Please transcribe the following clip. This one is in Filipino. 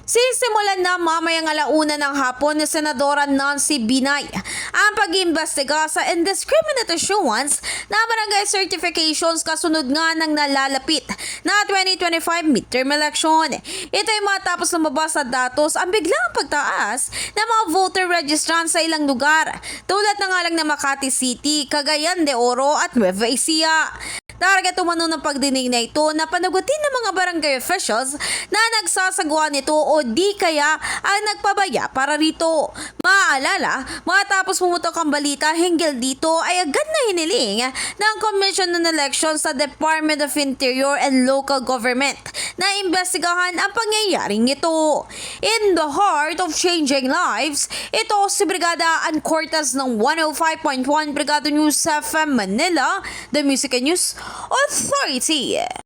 Sisimulan na mamayang alauna ng hapon ni Senadora Nancy Binay ang pag-iimbestiga sa indiscriminate issuance na barangay certifications kasunod nga ng nalalapit na 2025 midterm election. Ito ay matapos lumabas sa datos ang biglang pagtaas ng mga voter registrants sa ilang lugar tulad na nga lang ng Makati City, Cagayan de Oro at Nueva Ecija. Target umano ng pagdinig na ito na panagutin ng mga barangay officials na nagsasagawa nito o di kaya ang nagpabaya para rito. Maaalala, matapos pumutok ang balita hinggil dito ay agad na hiniling ng Commission on Elections sa Department of Interior and Local Government na imbestigahan ang pangyayaring ito. In the heart of changing lives, ito si Brigada Ann Cortez ng 105.1 Brigada News FM Manila, The Music and News Authority.